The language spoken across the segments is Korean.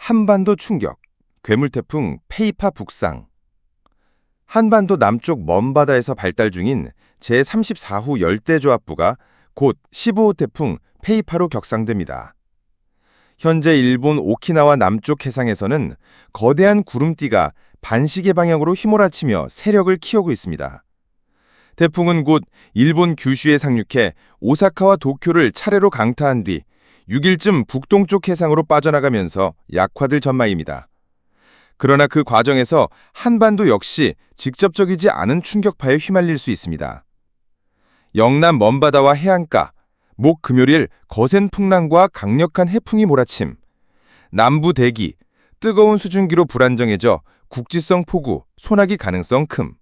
한반도 충격, 괴물태풍 페이파 북상. 한반도 남쪽 먼바다에서 발달 중인 제34호 열대조압부가 곧 15호 태풍 페이파로 격상됩니다. 현재 일본 오키나와 남쪽 해상에서는 거대한 구름띠가 반시계 방향으로 휘몰아치며 세력을 키우고 있습니다. 태풍은 곧 일본 규슈에 상륙해 오사카와 도쿄를 차례로 강타한 뒤 6일쯤 북동쪽 해상으로 빠져나가면서 약화될 전망입니다. 그러나 그 과정에서 한반도 역시 직접적이지 않은 충격파에 휘말릴 수 있습니다. 영남 먼바다와 해안가, 목 금요일 거센 풍랑과 강력한 해풍이 몰아침, 남부 대기, 뜨거운 수증기로 불안정해져 국지성 폭우, 소나기 가능성 큼.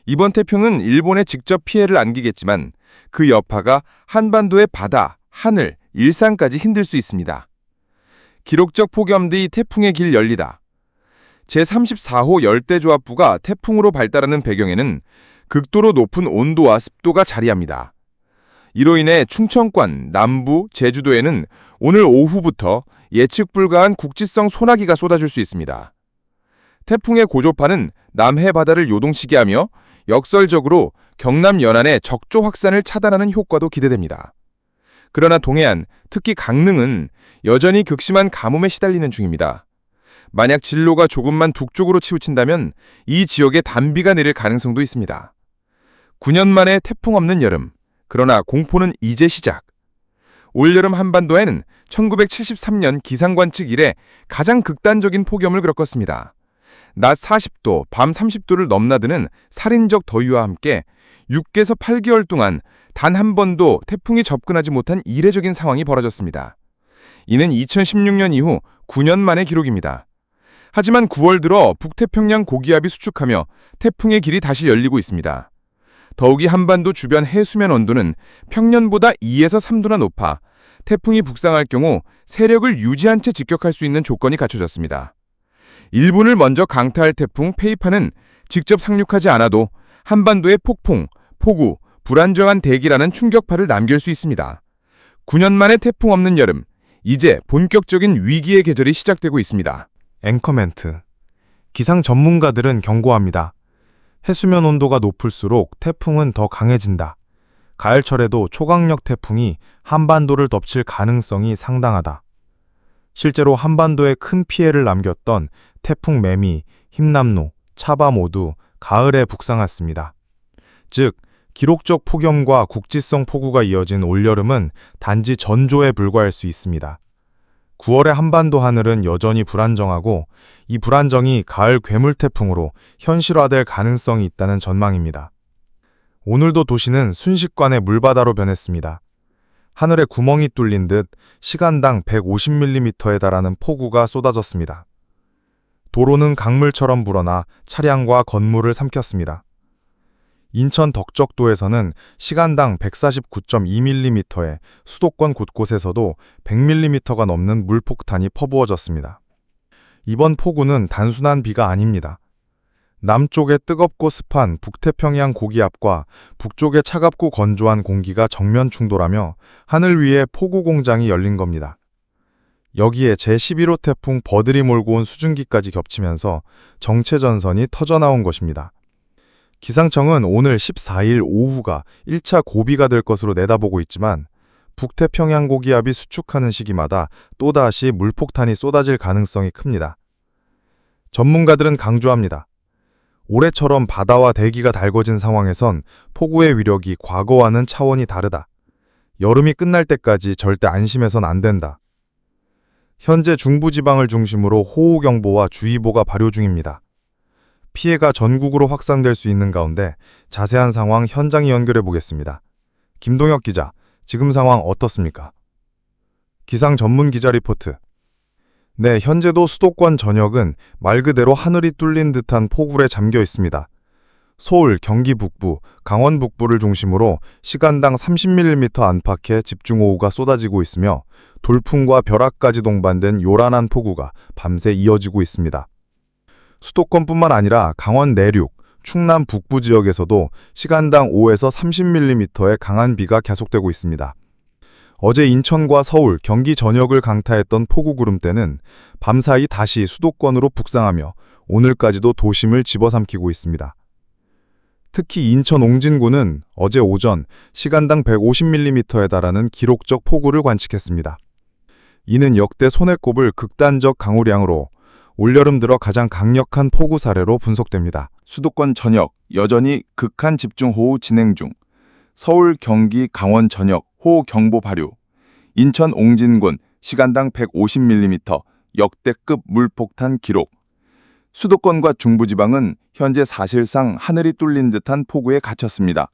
이번 태풍은 일본에 직접 피해를 안기겠지만 그 여파가 한반도의 바다, 하늘, 일상까지 힘들 수 있습니다. 기록적 폭염 뒤 태풍의 길 열리다. 제34호 열대조압부가 태풍으로 발달하는 배경에는 극도로 높은 온도와 습도가 자리합니다. 이로 인해 충청권, 남부, 제주도에는 오늘 오후부터 예측 불가한 국지성 소나기가 쏟아질 수 있습니다. 태풍의 고조파는 남해 바다를 요동치게 하며 역설적으로 경남 연안의 적조 확산을 차단하는 효과도 기대됩니다. 그러나 동해안, 특히 강릉은 여전히 극심한 가뭄에 시달리는 중입니다. 만약 진로가 조금만 북쪽으로 치우친다면 이 지역에 단비가 내릴 가능성도 있습니다. 9년 만에 태풍 없는 여름, 그러나 공포는 이제 시작. 올여름 한반도에는 1973년 기상관측 이래 가장 극단적인 폭염을 겪었습니다. 낮 40도, 밤 30도를 넘나드는 살인적 더위와 함께 6개에서 8개월 동안 단 한 번도 태풍이 접근하지 못한 이례적인 상황이 벌어졌습니다. 이는 2016년 이후 9년 만의 기록입니다. 하지만 9월 들어 북태평양 고기압이 수축하며 태풍의 길이 다시 열리고 있습니다. 더욱이 한반도 주변 해수면 온도는 평년보다 2에서 3도나 높아 태풍이 북상할 경우 세력을 유지한 채 직격할 수 있는 조건이 갖춰졌습니다. 일본을 먼저 강타할 태풍 페이파는 직접 상륙하지 않아도 한반도의 폭풍, 폭우, 불안정한 대기라는 충격파를 남길 수 있습니다. 9년 만에 태풍 없는 여름, 이제 본격적인 위기의 계절이 시작되고 있습니다. 앵커멘트. 기상 전문가들은 경고합니다. 해수면 온도가 높을수록 태풍은 더 강해진다. 가을철에도 초강력 태풍이 한반도를 덮칠 가능성이 상당하다. 실제로 한반도에 큰 피해를 남겼던 태풍 매미, 힘남노, 차바 모두 가을에 북상했습니다. 즉, 기록적 폭염과 국지성 폭우가 이어진 올여름은 단지 전조에 불과할 수 있습니다. 9월의 한반도 하늘은 여전히 불안정하고 이 불안정이 가을 괴물태풍으로 현실화될 가능성이 있다는 전망입니다. 오늘도 도시는 순식간에 물바다로 변했습니다. 하늘에 구멍이 뚫린 듯 시간당 150mm에 달하는 폭우가 쏟아졌습니다. 도로는 강물처럼 불어나 차량과 건물을 삼켰습니다. 인천 덕적도에서는 시간당 149.2mm에 수도권 곳곳에서도 100mm가 넘는 물폭탄이 퍼부어졌습니다. 이번 폭우는 단순한 비가 아닙니다. 남쪽의 뜨겁고 습한 북태평양 고기압과 북쪽의 차갑고 건조한 공기가 정면 충돌하며 하늘 위에 폭우 공장이 열린 겁니다. 여기에 제11호 태풍 버들이 몰고 온 수증기까지 겹치면서 정체전선이 터져나온 것입니다. 기상청은 오늘 14일 오후가 1차 고비가 될 것으로 내다보고 있지만 북태평양 고기압이 수축하는 시기마다 또다시 물폭탄이 쏟아질 가능성이 큽니다. 전문가들은 강조합니다. 올해처럼 바다와 대기가 달궈진 상황에선 폭우의 위력이 과거와는 차원이 다르다. 여름이 끝날 때까지 절대 안심해선 안 된다. 현재 중부지방을 중심으로 호우경보와 주의보가 발효 중입니다. 피해가 전국으로 확산될 수 있는 가운데 자세한 상황 현장에 연결해 보겠습니다. 김동혁 기자, 지금 상황 어떻습니까? 기상 전문 기자 리포트. 네, 현재도 수도권 전역은 말 그대로 하늘이 뚫린 듯한 폭우에 잠겨 있습니다. 서울, 경기 북부, 강원 북부를 중심으로 시간당 30mm 안팎의 집중호우가 쏟아지고 있으며 돌풍과 벼락까지 동반된 요란한 폭우가 밤새 이어지고 있습니다. 수도권뿐만 아니라 강원 내륙, 충남 북부 지역에서도 시간당 5에서 30mm의 강한 비가 계속되고 있습니다. 어제 인천과 서울, 경기 전역을 강타했던 폭우 구름대는 밤사이 다시 수도권으로 북상하며 오늘까지도 도심을 집어삼키고 있습니다. 특히 인천 옹진군은 어제 오전 시간당 150mm에 달하는 기록적 폭우를 관측했습니다. 이는 역대 손에 꼽을 극단적 강우량으로 올여름 들어 가장 강력한 폭우 사례로 분석됩니다. 수도권 전역 여전히 극한 집중호우 진행 중. 서울, 경기, 강원 전역 호우 경보 발효. 인천 옹진군 시간당 150mm 역대급 물폭탄 기록. 수도권과 중부지방은 현재 사실상 하늘이 뚫린 듯한 폭우에 갇혔습니다.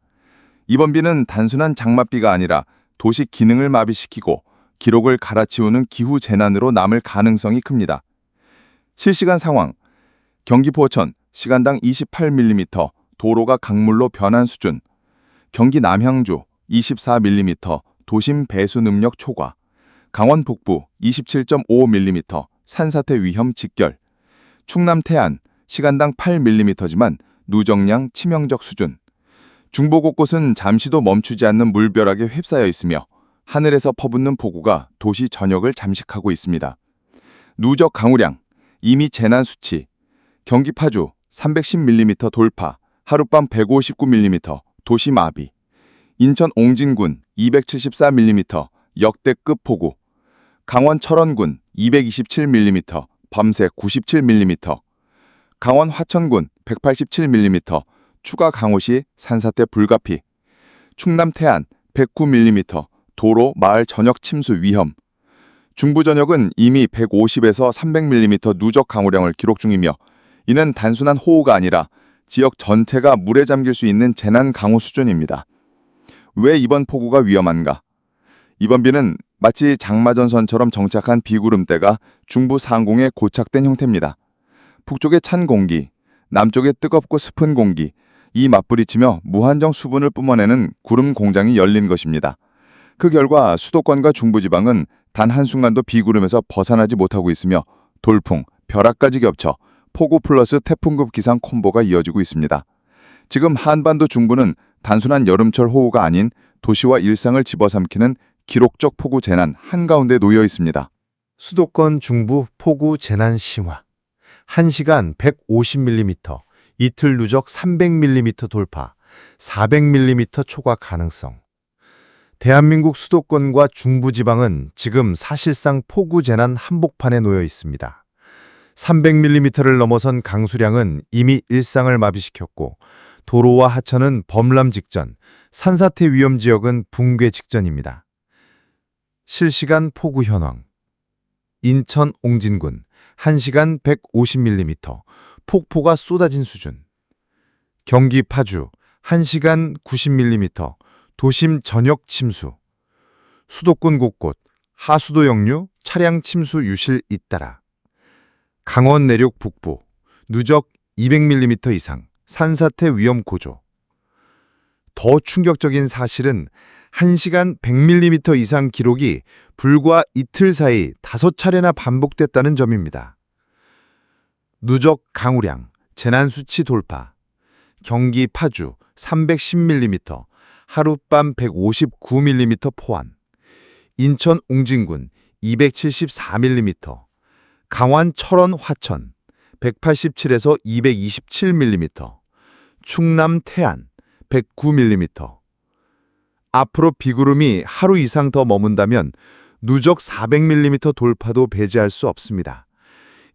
이번 비는 단순한 장맛비가 아니라 도시 기능을 마비시키고 기록을 갈아치우는 기후 재난으로 남을 가능성이 큽니다. 실시간 상황, 경기 포천 시간당 28mm 도로가 강물로 변한 수준, 경기 남향주 24mm 도심 배수 능력 초과, 강원 북부 27.5mm 산사태 위험 직결, 충남 태안 시간당 8mm지만 누적량 치명적 수준, 중부 곳곳은 잠시도 멈추지 않는 물벼락에 휩싸여 있으며 하늘에서 퍼붓는 폭우가 도시 전역을 잠식하고 있습니다. 누적 강우량, 이미 재난 수치, 경기 파주 310mm 돌파, 하룻밤 159mm 도시 마비, 인천 옹진군 274mm 역대급 폭우, 강원 철원군 227mm 밤새 97mm, 강원 화천군 187mm 추가 강우 시 산사태 불가피, 충남 태안 109mm 도로 마을 전역 침수 위험, 중부 전역은 이미 150에서 300mm 누적 강우량을 기록 중이며 이는 단순한 호우가 아니라 지역 전체가 물에 잠길 수 있는 재난 강우 수준입니다. 왜 이번 폭우가 위험한가? 이번 비는 마치 장마전선처럼 정착한 비구름대가 중부 상공에 고착된 형태입니다. 북쪽의 찬 공기, 남쪽의 뜨겁고 습한 공기, 이 맞부딪히며 무한정 수분을 뿜어내는 구름 공장이 열린 것입니다. 그 결과 수도권과 중부지방은 단 한순간도 비구름에서 벗어나지 못하고 있으며 돌풍, 벼락까지 겹쳐 폭우 플러스 태풍급 기상 콤보가 이어지고 있습니다. 지금 한반도 중부는 단순한 여름철 호우가 아닌 도시와 일상을 집어삼키는 기록적 폭우 재난 한가운데 놓여 있습니다. 수도권 중부 폭우 재난 심화. 1시간 150mm, 이틀 누적 300mm 돌파, 400mm 초과 가능성. 대한민국 수도권과 중부지방은 지금 사실상 폭우 재난 한복판에 놓여 있습니다. 300mm를 넘어선 강수량은 이미 일상을 마비시켰고 도로와 하천은 범람 직전, 산사태 위험 지역은 붕괴 직전입니다. 실시간 폭우 현황. 인천 옹진군 1시간 150mm, 폭포가 쏟아진 수준. 경기 파주 1시간 90mm, 도심 전역 침수. 수도권 곳곳 하수도 역류, 차량 침수 유실 잇따라. 강원 내륙 북부 누적 200mm 이상, 산사태 위험 고조. 더 충격적인 사실은 1시간 100mm 이상 기록이 불과 이틀 사이 5차례나 반복됐다는 점입니다. 누적 강우량, 재난수치 돌파. 경기 파주 310mm, 하룻밤 159mm 포환. 인천 옹진군 274mm, 강원 철원 화천 187에서 227mm, 충남 태안 109mm. 앞으로 비구름이 하루 이상 더 머문다면 누적 400mm 돌파도 배제할 수 없습니다.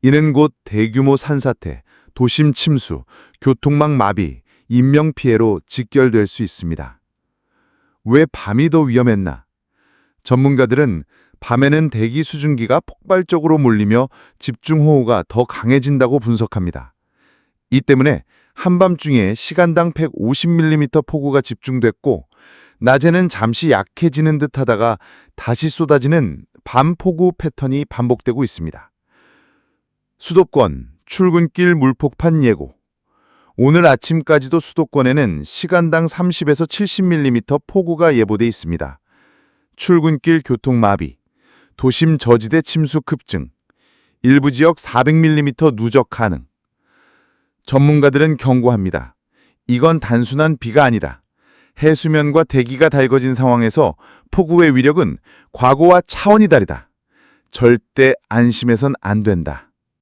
이는 곧 대규모 산사태, 도심 침수, 교통망 마비, 인명피해로 직결될 수 있습니다. 왜 밤이 더 위험했나? 전문가들은 밤에는 대기 수증기가 폭발적으로 몰리며 집중호우가 더 강해진다고 분석합니다. 이 때문에 한밤중에 시간당 150mm 폭우가 집중됐고 낮에는 잠시 약해지는 듯 하다가 다시 쏟아지는 밤폭우 패턴이 반복되고 있습니다. 수도권, 출근길 물폭판 예고. 오늘 아침까지도 수도권에는 시간당 30에서 70mm 폭우가 예보돼 있습니다. 출근길 교통 마비, 도심 저지대 침수 급증, 일부 지역 400mm 누적 가능. 전문가들은 경고합니다. 이건 단순한 비가 아니다. 해수면과 대기가 달궈진 상황에서 폭우의 위력은 과거와 차원이 다르다. 절대 안심해선 안 된다.